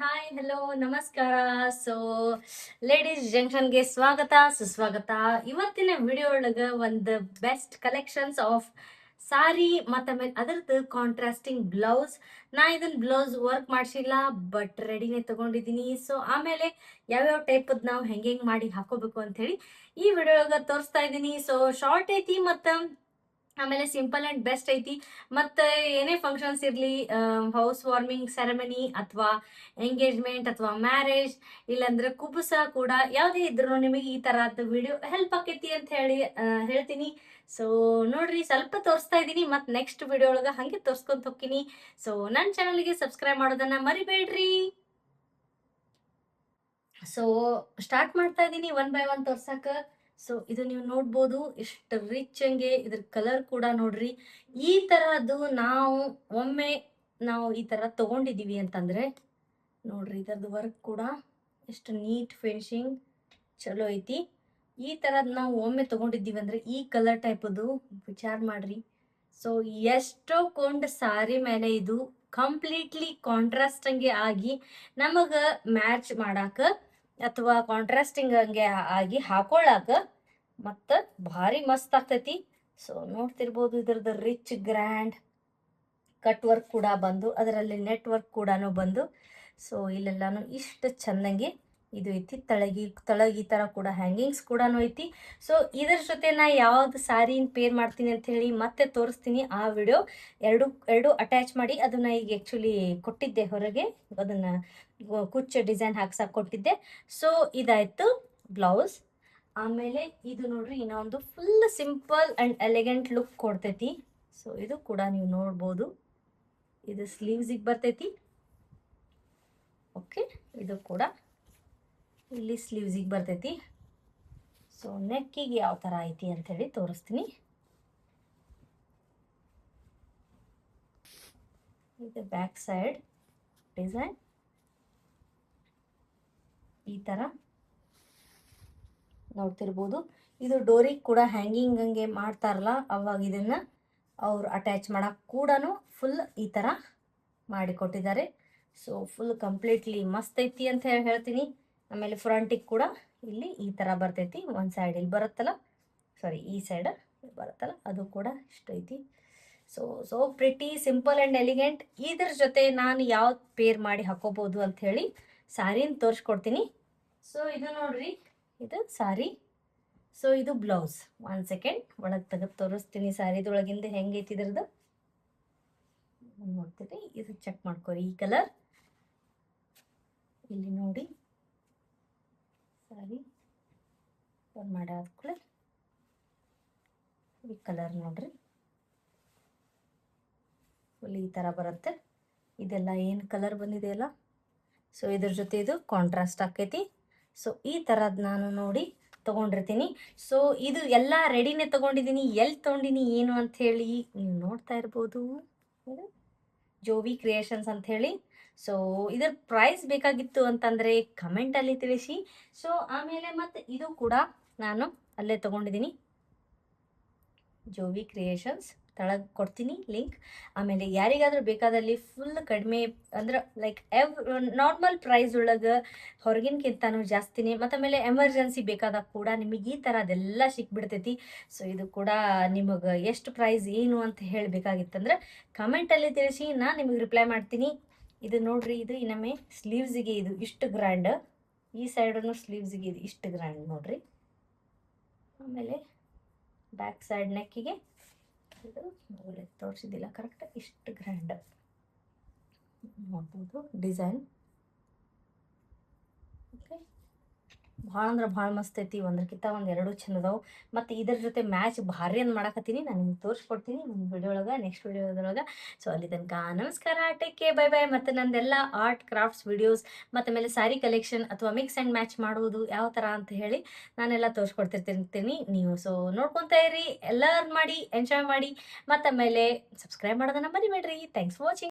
Hi hello ನಮಸ್ಕಾರ. So ladies ಜಂಕ್ಷನ್ಗೆ ಸ್ವಾಗತ ಸುಸ್ವಾಗತ. ಇವತ್ತಿನ ವಿಡಿಯೋ ಒಳಗೆ ಒಂದು ಬೆಸ್ಟ್ ಕಲೆಕ್ಷನ್ಸ್ ಆಫ್ ಸಾರಿ ಮತ್ತು ಆಮೇಲೆ ಅದರದ್ದು ಕಾಂಟ್ರಾಸ್ಟಿಂಗ್ ಬ್ಲೌಸ್. ನಾ ಇದನ್ನ ಬ್ಲೌಸ್ ವರ್ಕ್ ಮಾಡಿಸಿಲ್ಲ, ಬಟ್ ರೆಡಿನೇ ತಗೊಂಡಿದ್ದೀನಿ. ಸೊ ಆಮೇಲೆ ಯಾವ್ಯಾವ ಟೈಪದ್ ನಾವು ಹೆಂಗೆ ಮಾಡಿ ಹಾಕೋಬೇಕು ಅಂತ ಹೇಳಿ ಈ ವಿಡಿಯೋ ಒಳಗೆ ತೋರಿಸ್ತಾ ಇದ್ದೀನಿ. ಸೊ ಶಾರ್ಟ್ ಐತಿ ಮತ್ತು ಆಮೇಲೆ ಸಿಂಪಲ್ ಅಂಡ್ ಬೆಸ್ಟ್ ಐತಿ. ಮತ್ತೆ ಏನೇ ಫಂಕ್ಷನ್ಸ್ ಇರಲಿ, ಹೌಸ್ ವಾರ್ಮಿಂಗ್ ಸೆರೆಮನಿ ಅಥವಾ ಎಂಗೇಜ್ಮೆಂಟ್ ಅಥವಾ ಮ್ಯಾರೇಜ್, ಇಲ್ಲಾಂದ್ರೆ ಕುಬುಸ ಕೂಡ ಯಾವುದೇ ಇದ್ರು ನಿಮಗೆ ಈ ತರಹದ ವಿಡಿಯೋ ಹೆಲ್ಪ್ ಆಕೈತಿ ಅಂತ ಹೇಳಿ ಹೇಳ್ತೀನಿ. ಸೊ ನೋಡ್ರಿ, ಸ್ವಲ್ಪ ತೋರಿಸ್ತಾ ಇದ್ದೀನಿ, ಮತ್ತೆ ನೆಕ್ಸ್ಟ್ ವಿಡಿಯೋ ಒಳಗೆ ಹಂಗೆ ತೋರಿಸ್ಕೊಂತ ಹೋಗ್ತೀನಿ. ಸೊ ನನ್ನ ಚಾನಲ್ಗೆ ಸಬ್ಸ್ಕ್ರೈಬ್ ಮಾಡೋದನ್ನ ಮರಿಬೇಡ್ರಿ. ಸೊ ಸ್ಟಾರ್ಟ್ ಮಾಡ್ತಾ ಇದ್ದೀನಿ ಒನ್ ಬೈ ಒನ್ ತೋರ್ಸಕ. ಸೊ ಇದು ನೀವು ನೋಡ್ಬೋದು, ಇಷ್ಟು ರಿಚ್ ಹಂಗೆ ಇದ್ರ ಕಲರ್ ಕೂಡ ನೋಡ್ರಿ. ಈ ತರದ್ದು ಒಮ್ಮೆ ನಾವು ಈ ತರ ತಗೊಂಡಿದೀವಿ ಅಂತಂದ್ರೆ ನೋಡ್ರಿ, ಇದ್ರದ್ದು ವರ್ಕ್ ಕೂಡ ಎಷ್ಟು ನೀಟ್ ಫಿನಿಶಿಂಗ್ ಚಲೋ ಐತಿ. ಈ ತರದ್ ನಾವು ಒಮ್ಮೆ ತಗೊಂಡಿದ್ದೀವಿ ಅಂದ್ರೆ ಈ ಕಲರ್ ಟೈಪದು ವಿಚಾರ ಮಾಡ್ರಿ. ಸೊ ಎಷ್ಟೋ ಕೊಂಡ್ ಸಾರಿ ಮೇಲೆ ಇದು ಕಂಪ್ಲೀಟ್ಲಿ ಕಾಂಟ್ರಾಸ್ಟ್ ಹಂಗೆ ಆಗಿ ನಮಗ ಮ್ಯಾಚ್ ಮಾಡಾಕ ಅಥವಾ ಕಾಂಟ್ರಾಸ್ಟಿಂಗ್ ಹಂಗೆ ಆಗಿ ಹಾಕೊಳ್ಳಾಕ ಮತ್ತು ಭಾರಿ ಮಸ್ತ್ ಆಗ್ತೈತಿ. ಸೊ ನೋಡ್ತಿರ್ಬೋದು, ಇದ್ರದ್ದು ರಿಚ್ ಗ್ರ್ಯಾಂಡ್ ಕಟ್ ವರ್ಕ್ ಕೂಡ ಬಂದು ಅದರಲ್ಲಿ ನೆಟ್ ವರ್ಕ್ ಕೂಡ ಬಂದು, ಸೊ ಇಲ್ಲೆಲ್ಲಾನು ಇಷ್ಟು ಚಂದಂಗೆ ಇದು ಐತಿ. ತಳಗಿ ಈ ಥರ ಕೂಡ ಹ್ಯಾಂಗಿಂಗ್ಸ್ ಕೂಡ ಐತಿ. ಸೊ ಇದ್ರ ಜೊತೆ ನಾ ಯಾವ್ದು ಸಾರಿನ ಪೇರ್ ಮಾಡ್ತೀನಿ ಅಂತ ಹೇಳಿ ಮತ್ತೆ ತೋರಿಸ್ತೀನಿ. ಆ ವಿಡಿಯೋ ಎರಡು ಅಟ್ಯಾಚ್ ಮಾಡಿ ಅದನ್ನ ಈಗ ಆ್ಯಕ್ಚುಲಿ ಕೊಟ್ಟಿದ್ದೆ ಹೊರಗೆ, ಅದನ್ನ ಕುಚ್ಚ ಡಿಸೈನ್ ಹಾಕ್ಸಕ್ಕೆ ಕೊಟ್ಟಿದ್ದೆ. ಸೊ ಇದಾಯ್ತು ಬ್ಲೌಸ್. ಆಮೇಲೆ ಇದು ನೋಡ್ರಿ, ಇನ್ನೊಂದು full simple and elegant look ಕೊಡ್ತೈತಿ. ಸೊ ಇದು ಕೂಡ ನೀವು ನೋಡ್ಬೋದು, ಇದು ಸ್ಲೀವ್ಸಿಗೆ ಬರ್ತೈತಿ. ಓಕೆ, ಇದು ಕೂಡ ಇಲ್ಲಿ ಸ್ಲೀವ್ಸಿಗೆ ಬರ್ತೈತಿ. ಸೊ ನೆಕ್ಕಿಗೆ ಯಾವ ಥರ ಐತಿ ಅಂಥೇಳಿ ತೋರಿಸ್ತೀನಿ. ಇದು ಬ್ಯಾಕ್ ಸೈಡ್ ಡಿಸೈನ್ ಈ ಥರ ನೋಡ್ತಿರ್ಬೋದು. ಇದು ಡೋರಿಗೆ ಕೂಡ ಹ್ಯಾಂಗಿಂಗ್ ಹಂಗೆ ಮಾಡ್ತಾರಲ್ಲ, ಅವಾಗ ಇದನ್ನು ಅವ್ರು ಅಟ್ಯಾಚ್ ಮಾಡಕ್ಕೆ ಕೂಡ ಫುಲ್ ಈ ಥರ ಮಾಡಿಕೊಟ್ಟಿದ್ದಾರೆ. ಸೊ ಫುಲ್ ಕಂಪ್ಲೀಟ್ಲಿ ಮಸ್ತ್ ಐತಿ ಅಂತ ಹೇಳ್ತೀನಿ. ಆಮೇಲೆ ಫ್ರಂಟಿಗೆ ಕೂಡ ಇಲ್ಲಿ ಈ ಥರ ಬರ್ತೈತಿ. ಒಂದು ಸೈಡ್ ಇಲ್ಲಿ ಬರುತ್ತಲ್ಲ, ಸಾರಿ ಈ ಸೈಡ್ ಬರುತ್ತಲ್ಲ, ಅದು ಕೂಡ ಇಷ್ಟ ಐತಿ. So pretty simple and elegant. ಇದ್ರ ಜೊತೆ ನಾನು ಯಾವ್ದು ಪೇರ್ ಮಾಡಿ ಹಾಕೋಬೋದು ಅಂಥೇಳಿ ಸಾರಿನ ತೋರಿಸ್ಕೊಡ್ತೀನಿ. ಸೊ ಇದು ನೋಡ್ರಿ, ಇದು ಸಾರಿ. ಸೊ ಇದು ಬ್ಲೌಸ್. 1 ಸೆಕೆಂಡ್ ಒಳಗೆ ತೆಗೆದು ತೋರಿಸ್ತೀನಿ. ಸಾರಿದೊಳಗಿಂದ ಹೆಂಗೈತಿ ಇದ್ರದ್ದು ನೋಡ್ತೀರಿ. ಇದು ಚೆಕ್ ಮಾಡ್ಕೊರಿ. ಈ ಕಲರ್ ಇಲ್ಲಿ ನೋಡಿ, ಸಾರಿ ಮಾಡಿ ಆದ್ಕೂಳೆ ಈ ಕಲರ್ ನೋಡ್ರಿ, ಫುಲ್ ಈ ಥರ ಬರುತ್ತೆ. ಇದೆಲ್ಲ ಏನು ಕಲರ್ ಬಂದಿದೆಯಲ್ಲ, ಸೊ ಇದ್ರ ಜೊತೆ ಇದು ಕಾಂಟ್ರಾಸ್ಟ್ ಆಕೈತಿ. ಸೊ ಈ ಥರದ್ದು ನಾನು ನೋಡಿ ತೊಗೊಂಡಿರ್ತೀನಿ. ಸೊ ಇದು ಎಲ್ಲ ರೆಡಿನೇ ತೊಗೊಂಡಿದ್ದೀನಿ. ಎಲ್ಲಿ ತೊಗೊಂಡಿನಿ ಏನು ಅಂಥೇಳಿ ನೀವು ನೋಡ್ತಾ ಇರ್ಬೋದು, ಜೋವಿ ಕ್ರಿಯೇಷನ್ಸ್ ಅಂಥೇಳಿ. ಸೊ ಇದ್ರ ಪ್ರೈಸ್ ಬೇಕಾಗಿತ್ತು ಅಂತಂದರೆ ಕಮೆಂಟಲ್ಲಿ ತಿಳಿಸಿ. ಸೊ ಆಮೇಲೆ ಮತ್ತು ಇದು ಕೂಡ ನಾನು ಅಲ್ಲೇ ತೊಗೊಂಡಿದ್ದೀನಿ, ಜೋವಿ ಕ್ರಿಯೇಷನ್ಸ್. ತಳಗೆ ಕೊಡ್ತೀನಿ ಲಿಂಕ್. ಆಮೇಲೆ ಯಾರಿಗಾದ್ರೂ ಬೇಕಾದಲ್ಲಿ ಫುಲ್ ಕಡಿಮೆ ಅಂದ್ರೆ ಲೈಕ್ ನಾರ್ಮಲ್ ಪ್ರೈಸ್ ಒಳಗೆ ಹೊರಗಿನಕ್ಕಿಂತನೂ ಜಾಸ್ತಿನೇ, ಮತ್ತು ಆಮೇಲೆ ಎಮರ್ಜೆನ್ಸಿ ಬೇಕಾದಾಗ ಕೂಡ ನಿಮಗೆ ಈ ಥರ ಅದೆಲ್ಲ ಸಿಕ್ಬಿಡ್ತೈತಿ. ಸೊ ಇದು ಕೂಡ ನಿಮಗೆ ಎಷ್ಟು ಪ್ರೈಸ್ ಏನು ಅಂತ ಹೇಳಬೇಕಾಗಿತ್ತಂದ್ರೆ ಕಮೆಂಟಲ್ಲಿ ತಿಳಿಸಿ, ನಾನು ನಿಮಗೆ ರಿಪ್ಲೈ ಮಾಡ್ತೀನಿ. ಇದು ನೋಡ್ರಿ, ಇದು ಇನ್ನೊಮ್ಮೆ ಸ್ಲೀವ್ಸಿಗೆ ಇದು ಇಷ್ಟು ಗ್ರ್ಯಾಂಡ್, ಈ ಸೈಡನ್ನು ಸ್ಲೀವ್ಸಿಗೆ ಇದು ಇಷ್ಟು ಗ್ರ್ಯಾಂಡ್ ನೋಡ್ರಿ. ಆಮೇಲೆ ಬ್ಯಾಕ್ ಸೈಡ್ ನೆಕ್ಕಿಗೆ ಇದು ತೋರಿಸಿದ್ದಿಲ್ಲ ಕರೆಕ್ಟ್, ಇಷ್ಟು ಗ್ರ್ಯಾಂಡ್ ನೋಡ್ಬೋದು ಡಿಸೈನ್. ಓಕೆ, ಭಾಳ ಅಂದ್ರೆ ಭಾಳ ಮಸ್ತ್ ಐತಿ. ಒಂದಕ್ಕಿಂತ ಒಂದು ಎರಡು ಚಂದ ಅದಾವೆ. ಮತ್ತು ಇದ್ರ ಜೊತೆ ಮ್ಯಾಚ್ ಭಾರಿ ಅಂತ ಮಾಡಕತ್ತೀನಿ. ನಾನು ನಿಮ್ಗೆ ತೋರಿಸ್ಕೊಡ್ತೀನಿ ಒಂದು ವಿಡಿಯೋ ಒಳಗೆ, ನೆಕ್ಸ್ಟ್ ವಿಡಿಯೋದೊಳಗೆ. ಸೊ ಅಲ್ಲಿ ತನಕ ನಮಸ್ಕಾರ, ಟೇಕ್ ಕೇರ್, ಬೈ ಬೈ. ಮತ್ತು ನಂದೆಲ್ಲ ಆರ್ಟ್ ಕ್ರಾಫ್ಟ್ಸ್ ವಿಡಿಯೋಸ್ ಮತ್ತು ಆಮೇಲೆ ಸ್ಯಾರಿ ಕಲೆಕ್ಷನ್ ಅಥವಾ ಮಿಕ್ಸ್ ಆ್ಯಂಡ್ ಮ್ಯಾಚ್ ಮಾಡುವುದು ಯಾವ ಥರ ಅಂತ ಹೇಳಿ ನಾನೆಲ್ಲ ತೋರಿಸ್ಕೊಡ್ತಿರ್ತೀನಿ. ನೀವು ಸೊ ನೋಡ್ಕೊತಾ ಇರಿ, ಎಲ್ಲ ಮಾಡಿ ಎಂಜಾಯ್ ಮಾಡಿ. ಮತ್ತು ಆಮೇಲೆ ಸಬ್ಸ್ಕ್ರೈಬ್ ಮಾಡೋದನ್ನು ಮರಿಬೇಡ್ರಿ. Thanks for watching.